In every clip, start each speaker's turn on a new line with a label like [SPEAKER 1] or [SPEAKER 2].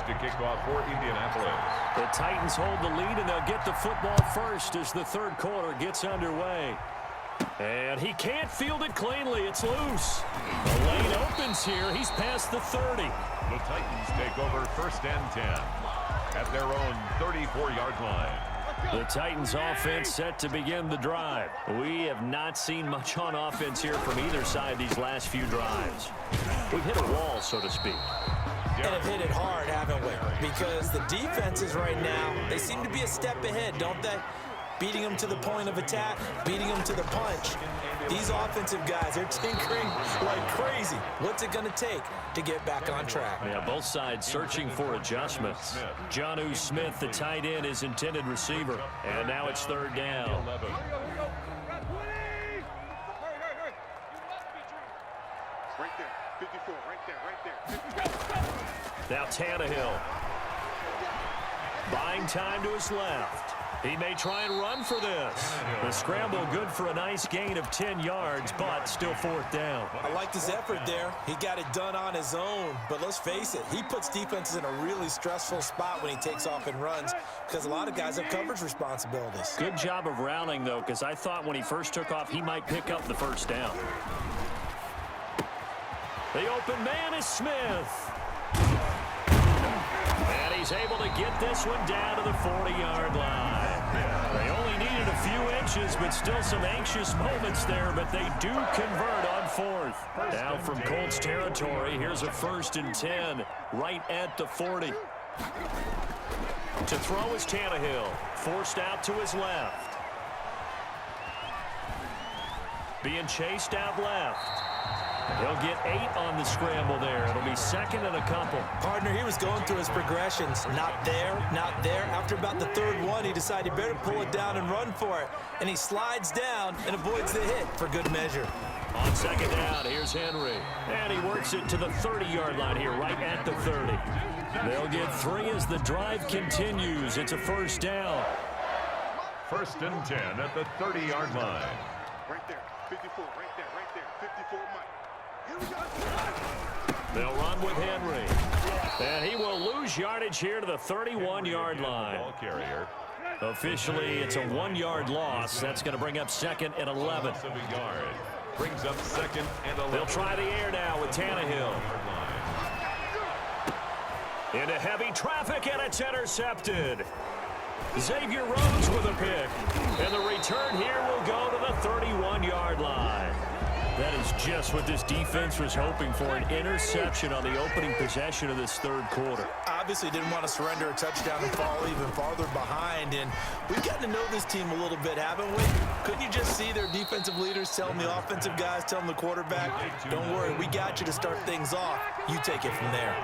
[SPEAKER 1] to kick off for Indianapolis.
[SPEAKER 2] The Titans hold the lead, and they'll get the football first as the third quarter gets underway. And he can't field it cleanly. It's loose. The lane opens here. He's past the 30.
[SPEAKER 1] The Titans take over 1st and 10 at their own 34-yard line.
[SPEAKER 2] The Titans offense set to begin the drive. We have not seen much on offense here from either side these last few drives. We've hit a wall, so to speak.
[SPEAKER 3] And have hit it hard, haven't we? Because the defenses right now, they seem to be a step ahead, don't they? Beating them to the point of attack, beating them to the punch. These offensive guys are tinkering like crazy. What's it going to take to get back on track?
[SPEAKER 2] Yeah, both sides searching for adjustments. Jonnu Smith, the tight end, is intended receiver. And now it's 3rd down.
[SPEAKER 4] Right there, 54, right there. 54.
[SPEAKER 2] Now Tannehill. Buying time to his left. He may try and run for this. The scramble good for a nice gain of 10 yards, but still 4th down.
[SPEAKER 3] I like his effort there. He got it done on his own. But let's face it, he puts defenses in a really stressful spot when he takes off and runs because a lot of guys have coverage responsibilities.
[SPEAKER 2] Good job of rounding, though, because I thought when he first took off, he might pick up the 1st down. The open man is Smith. And he's able to get this one down to the 40-yard line. They only needed a few inches, but still some anxious moments there, but they do convert on 4th. Now from Colts territory, here's a 1st and 10 right at the 40. To throw is Tannehill, forced out to his left. Being chased out left. He'll get 8 on the scramble there. It'll be 2nd and a couple.
[SPEAKER 3] Partner, he was going through his progressions. Not there, not there. After about the 3rd one, he decided he better pull it down and run for it. And he slides down and avoids the hit for good measure.
[SPEAKER 2] On 2nd down, here's Henry. And he works it to the 30-yard line here, right at the 30. They'll get 3 as the drive continues. It's a 1st down.
[SPEAKER 1] 1st and 10 at the 30-yard line.
[SPEAKER 4] Right there, 54, right there, 54, Mike.
[SPEAKER 2] They'll run with Henry. And he will lose yardage here to the 31-yard line.
[SPEAKER 1] Ball carrier.
[SPEAKER 2] Officially, it's a 1-yard loss. That's going to bring up 2nd and 11.
[SPEAKER 1] Brings up 2nd and 11.
[SPEAKER 2] They'll try the air now with Tannehill. Into heavy traffic, and it's intercepted. Xavier Rhodes with a pick. And the return here will go to the 31-yard line. That is just what this defense was hoping for, an interception on the opening possession of this 3rd quarter.
[SPEAKER 3] Obviously didn't want to surrender a touchdown and fall even farther behind, and we've gotten to know this team a little bit, haven't we? Couldn't you just see their defensive leaders telling the offensive guys, telling the quarterback, don't worry, we got you to start things off. You take it from there.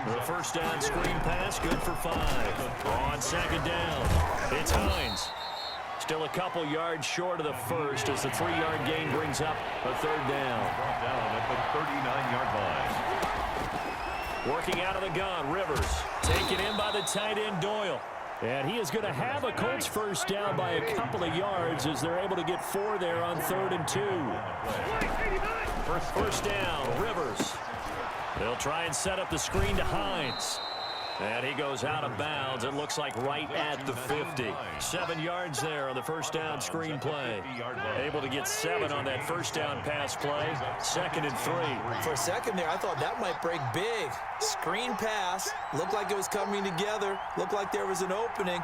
[SPEAKER 2] The 1st down screen pass, good for 5. On 2nd down, it's Hines. Still a couple yards short of the 1st as the 3-yard gain brings up a 3rd down.
[SPEAKER 1] Brought down at the 39-yard line.
[SPEAKER 2] Working out of the gun, Rivers. Taken in by the tight end, Doyle. And he is going to have a Colts 1st down by a couple of yards as they're able to get 4 there on 3rd and 2. First down, Rivers. They'll try and set up the screen to Hines. And he goes out of bounds. It looks like right at the 50. 7 yards there on the 1st down screen play. Able to get 7 on that 1st down pass play. 2nd and 3.
[SPEAKER 3] For a second there, I thought that might break big. Screen pass. Looked like it was coming together. Looked like there was an opening.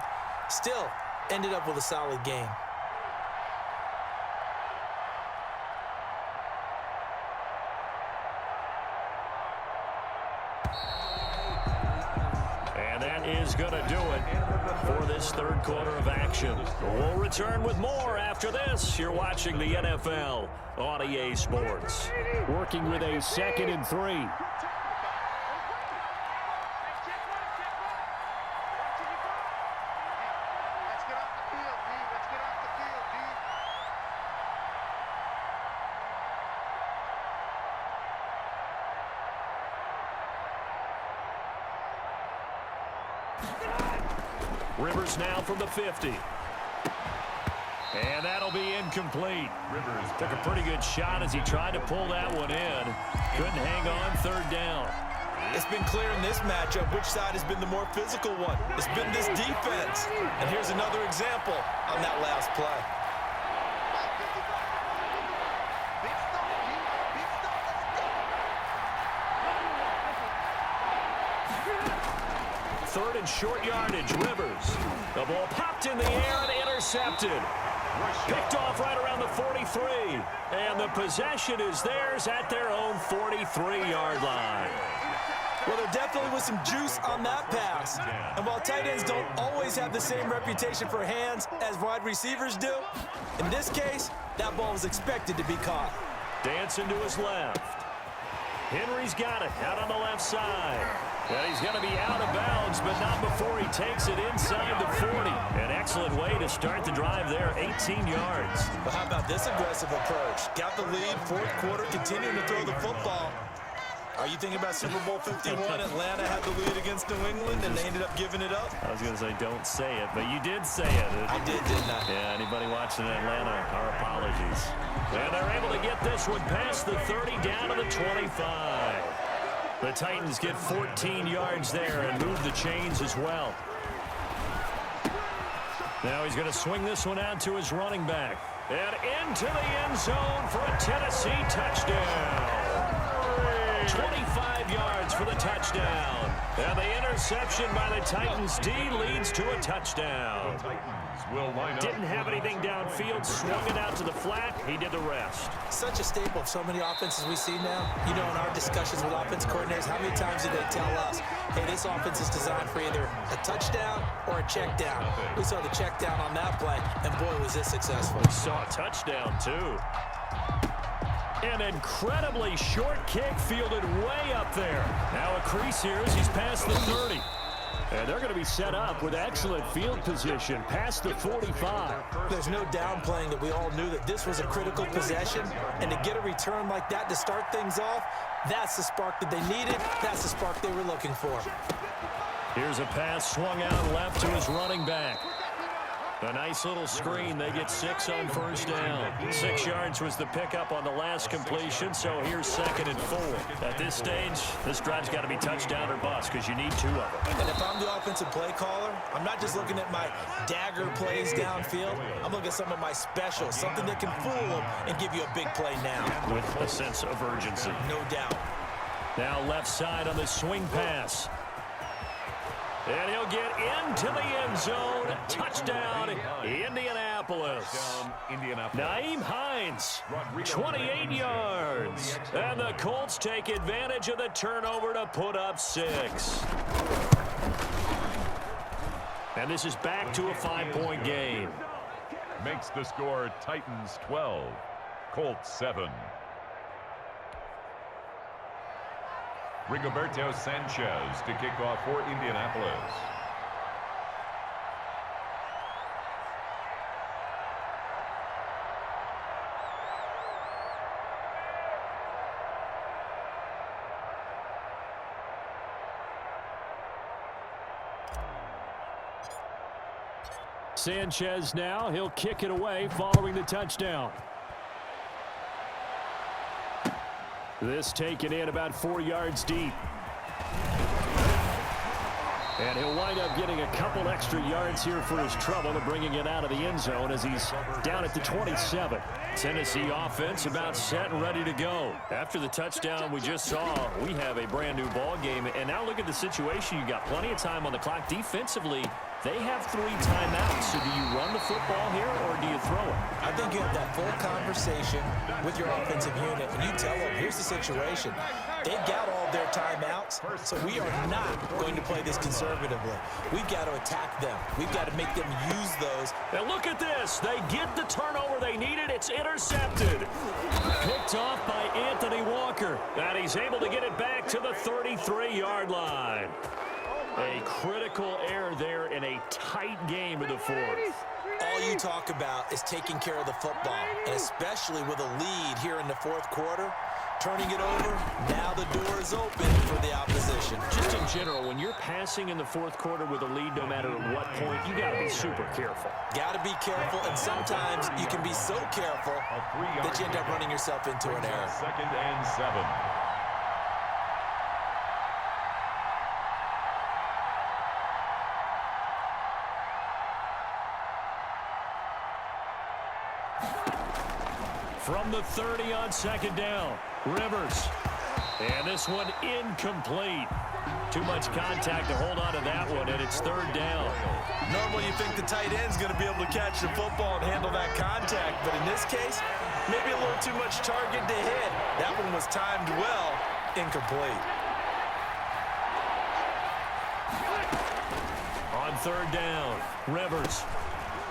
[SPEAKER 3] Still, ended up with a solid game.
[SPEAKER 2] Is going to do it for this 3rd quarter of action. We'll return with more after this. You're watching the NFL on EA Sports. Working with a 2nd and 3. Rivers now from the 50. And that'll be incomplete. Rivers took a pretty good shot as he tried to pull that one in. Couldn't hang on 3rd down.
[SPEAKER 3] It's been clear in this matchup which side has been the more physical one. It's been this defense. And here's another example on that last play.
[SPEAKER 2] Third and short yardage, Rivers. The ball popped in the air and intercepted. Picked off right around the 43. And the possession is theirs at their own 43-yard line.
[SPEAKER 3] Well, there definitely was some juice on that pass. And while tight ends don't always have the same reputation for hands as wide receivers do, in this case, that ball was expected to be caught.
[SPEAKER 2] Dancing to his left. Henry's got it out on the left side. And he's going to be out of bounds, but not before he takes it inside the 40. An excellent way to start the drive there, 18 yards.
[SPEAKER 3] But how about this aggressive approach? Got the lead, fourth quarter, continuing to throw the football. Are you thinking about Super Bowl 51? Atlanta had the lead against New England, and they ended up giving it up?
[SPEAKER 2] I was going to say, don't say it, but you did say it.
[SPEAKER 3] I did, didn't I?
[SPEAKER 2] Yeah, anybody watching Atlanta, our apologies. And they're able to get this one past the 30 down to the 25. The Titans get 14 yards there and move the chains as well. Now he's going to swing this one out to his running back. And into the end zone for a Tennessee touchdown. 25 yards for the touchdown. And the interception by the Titans D leads to a touchdown. Didn't have anything downfield, swung it out to the flat. He did the rest.
[SPEAKER 3] Such a staple of so many offenses we see now. You know, in our discussions with offense coordinators, how many times do they tell us, hey, this offense is designed for either a touchdown or a check down. We saw the check down on that play, and boy, was this successful.
[SPEAKER 2] We saw a touchdown, too. An incredibly short kick fielded way up there. Now a crease here as he's past the 30. And they're going to be set up with excellent field position past the 45.
[SPEAKER 3] There's no downplaying that we all knew that this was a critical possession. And to get a return like that to start things off, that's the spark that they needed. That's the spark they were looking for.
[SPEAKER 2] Here's a pass swung out left to his running back. A nice little screen. They get 6 on first down. 6 yards was the pickup on the last completion, so here's 2nd and 4. At this stage, this drive's got to be touchdown or bust because you need 2 of them.
[SPEAKER 3] And if I'm the offensive play caller, I'm not just looking at my dagger plays downfield. I'm looking at some of my specials, something that can fool them and give you a big play now.
[SPEAKER 2] With a sense of urgency.
[SPEAKER 3] No doubt.
[SPEAKER 2] Now left side on the swing pass. And he'll get into the end zone. Touchdown, Indianapolis. Nyheim Hines, 28 yards. And the Colts take advantage of the turnover to put up 6. And this is back to a 5-point game.
[SPEAKER 1] Makes the score Titans 12, Colts 7. Rigoberto Sanchez to kick off for Indianapolis.
[SPEAKER 2] Sanchez now, he'll kick it away following the touchdown. This taken in about 4 yards deep. And he'll wind up getting a couple extra yards here for his trouble and bringing it out of the end zone as he's down at the 27. Tennessee offense about set and ready to go. After the touchdown we just saw, we have a brand new ball game. And now look at the situation. You got plenty of time on the clock. Defensively, they have 3 timeouts. So do you run the football here or do you throw it?
[SPEAKER 3] I think you have that full conversation with your offensive unit, and you tell them, here's the situation. They've got all their timeouts, so we are not going to play this conservatively. We've got to attack them. We've got to make them use those.
[SPEAKER 2] And look at this. They get the turnover they needed. It's intercepted. Picked off by Anthony Walker. And he's able to get it back to the 33-yard line. A critical error there in a tight game of the 4th.
[SPEAKER 3] All you talk about is taking care of the football, and especially with a lead here in the 4th quarter, turning it over, now the door is open for the opposition.
[SPEAKER 2] Just in general, when you're passing in the 4th quarter with a lead, no matter at what point, you got to be super careful.
[SPEAKER 3] Got to be careful, and sometimes you can be so careful that you end up running yourself into an error.
[SPEAKER 1] 2nd and 7.
[SPEAKER 2] From the 30 on second down, Rivers. And this one incomplete. Too much contact to hold on to that one, and it's third down.
[SPEAKER 3] Normally you think the tight end's going to be able to catch the football and handle that contact, but in this case, maybe a little too much target to hit. That one was timed well, incomplete.
[SPEAKER 2] On third down, Rivers.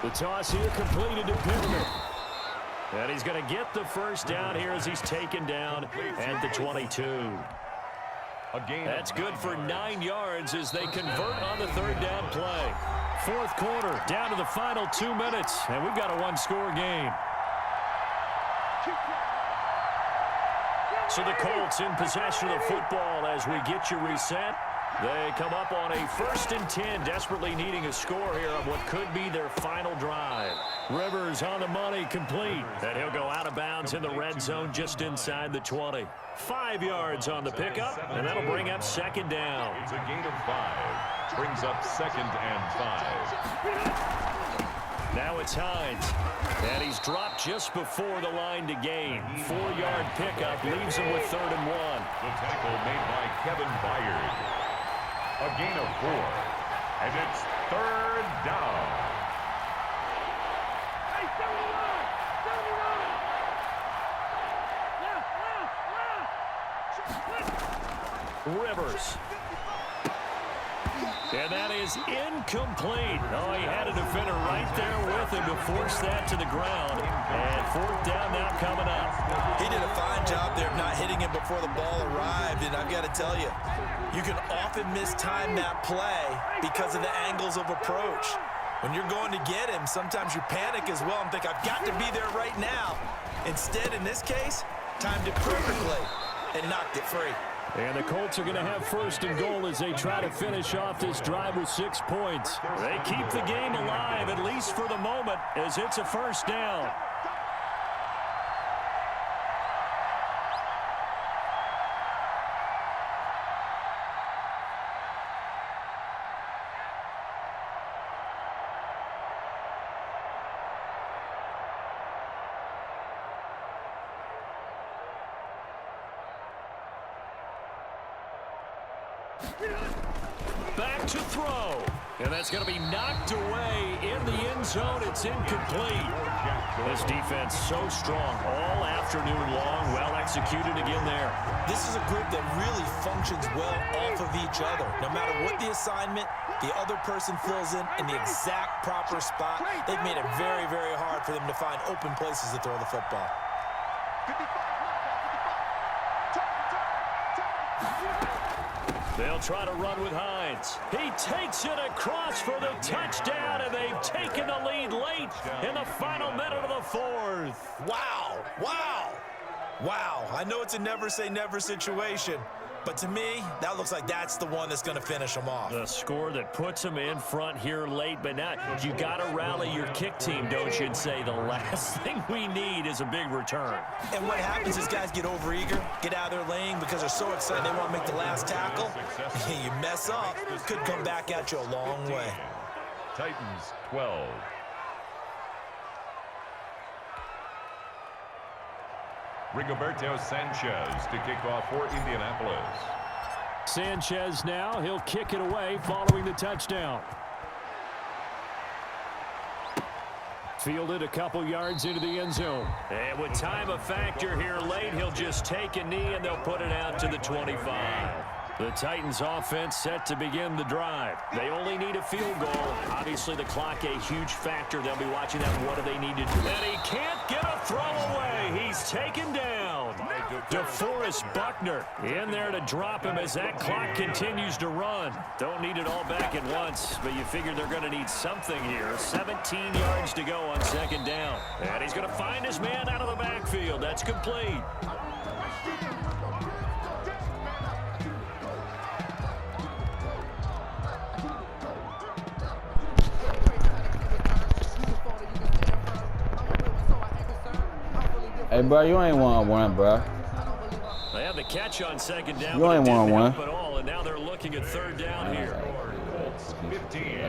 [SPEAKER 2] The toss here completed to Pittman. And he's going to get the first down here as he's taken down at the 22. That's good for 9 yards as they convert on the third down play. Fourth quarter, down to the final 2 minutes, and we've got a one-score game. So the Colts in possession of the football as we get you reset. They come up on a 1st and 10, desperately needing a score here on what could be their final drive. Rivers on the money, complete. And he'll go out of bounds in the red zone just inside the 20. 5 yards on the pickup, and that'll bring up second down.
[SPEAKER 1] It's a gain of 5. Brings up 2nd and 5.
[SPEAKER 2] Now it's Hines. And he's dropped just before the line to gain. 4-yard pickup leaves him with 3rd and 1.
[SPEAKER 1] The tackle made by Kevin Byard. A gain of 4. And it's 3rd down.
[SPEAKER 2] Rivers. And that is incomplete. Oh, he had a defender right there with him to force that to the ground. And 4th down now coming up.
[SPEAKER 3] He did a fine job there of not hitting him before the ball arrived, and I've got to tell you, you can often mistime that play because of the angles of approach. When you're going to get him, sometimes you panic as well and think, I've got to be there right now. Instead, in this case, timed it perfectly and knocked it free.
[SPEAKER 2] And the Colts are going to have 1st and goal as they try to finish off this drive with 6 points. They keep the game alive, at least for the moment, as it's a 1st down. Back to throw. And that's going to be knocked away in the end zone. It's incomplete. This defense so strong all afternoon long. Well executed again there.
[SPEAKER 3] This is a group that really functions well off of each other. No matter what the assignment, the other person fills in the exact proper spot. They've made it very, very hard for them to find open places to throw the football.
[SPEAKER 2] They'll try to run with Hines. He takes it across for the touchdown, and they've taken the lead late in the final minute of the 4th.
[SPEAKER 3] Wow, wow, wow. I know it's a never-say-never situation, but to me, that looks like that's the one that's going to finish them off.
[SPEAKER 2] The score that puts them in front here late, but now you got to rally your kick team, don't you, and say the last thing we need is a big return.
[SPEAKER 3] And what happens is guys get overeager, get out of their lane because they're so excited they want to make the last tackle. You mess up, could come back at you a long way.
[SPEAKER 1] Titans 12. Rigoberto Sanchez to kick off for Indianapolis.
[SPEAKER 2] Sanchez now, he'll kick it away following the touchdown. Fielded a couple yards into the end zone. And with time a factor here late, he'll just take a knee and they'll put it out to the 25. The Titans offense set to begin the drive. They only need a field goal. Obviously the clock a huge factor. They'll be watching that. What do they need to do? And he can't get a throw away. He's taken down. DeForest Buckner in there to drop him as that clock continues to run. Don't need it all back at once, but you figure they're going to need something here. 17 yards to go on second down. And he's going to find his man out of the backfield. That's complete.
[SPEAKER 5] Hey, bro, you ain't 1-on-1, bro.
[SPEAKER 2] They have the catch on second down.
[SPEAKER 5] You ain't 1-on-1.
[SPEAKER 2] At all, and now they're looking at third down here.
[SPEAKER 1] 15.